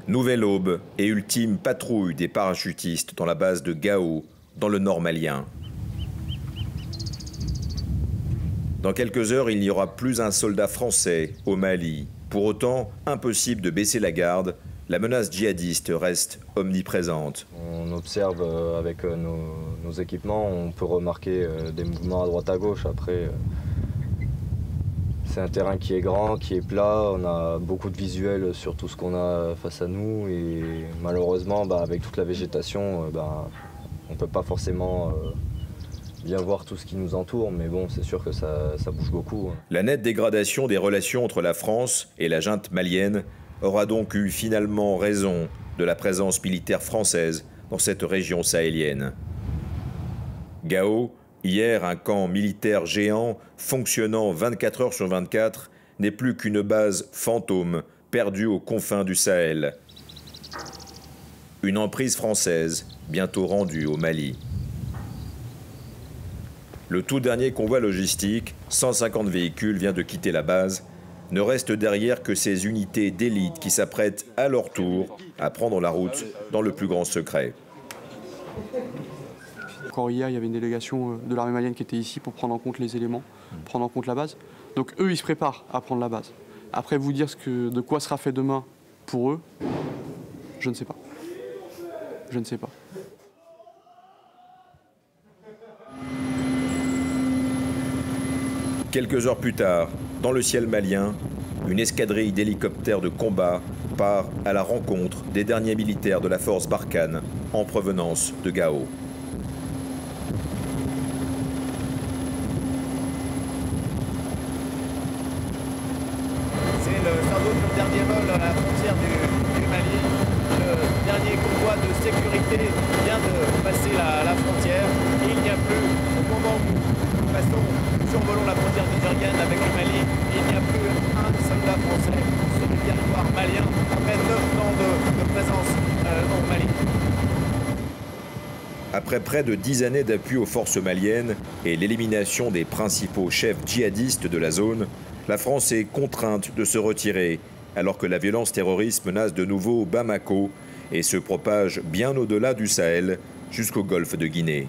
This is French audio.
Nouvelle aube et ultime patrouille des parachutistes dans la base de Gao, dans le nord malien. Dans quelques heures, il n'y aura plus un soldat français au Mali. Pour autant, impossible de baisser la garde, la menace djihadiste reste omniprésente. On observe avec nos équipements, on peut remarquer des mouvements à droite à gauche. Après, c'est un terrain qui est grand, qui est plat, on a beaucoup de visuels sur tout ce qu'on a face à nous et malheureusement, avec toute la végétation, on ne peut pas forcément bien voir tout ce qui nous entoure, mais bon, c'est sûr que ça bouge beaucoup. La nette dégradation des relations entre la France et la junte malienne aura donc eu finalement raison de la présence militaire française dans cette région sahélienne. Gao, hier un camp militaire géant fonctionnant 24 heures sur 24, n'est plus qu'une base fantôme perdue aux confins du Sahel. Une emprise française bientôt rendue au Mali. Le tout dernier convoi logistique, 150 véhicules, vient de quitter la base. Ne reste derrière que ces unités d'élite qui s'apprêtent à leur tour à prendre la route dans le plus grand secret. Encore hier, il y avait une délégation de l'armée malienne qui était ici pour prendre en compte les éléments, prendre en compte la base. Donc eux, ils se préparent à prendre la base. Après, vous dire de quoi sera fait demain pour eux, je ne sais pas. Je ne sais pas. Quelques heures plus tard, dans le ciel malien, une escadrille d'hélicoptères de combat part à la rencontre des derniers militaires de la force Barkhane en provenance de Gao. C'est sans doute le dernier vol à la frontière du Mali. Le dernier convoi de sécurité vient de passer la frontière. Et il n'y a plus, au moment où nous survolons la frontière nigérienne avec le Mali, il n'y a plus un soldat français sur le territoire malien après 9 ans de présence au Mali. Après près de 10 années d'appui aux forces maliennes et l'élimination des principaux chefs djihadistes de la zone, la France est contrainte de se retirer, alors que la violence terroriste menace de nouveau Bamako et se propage bien au-delà du Sahel jusqu'au golfe de Guinée.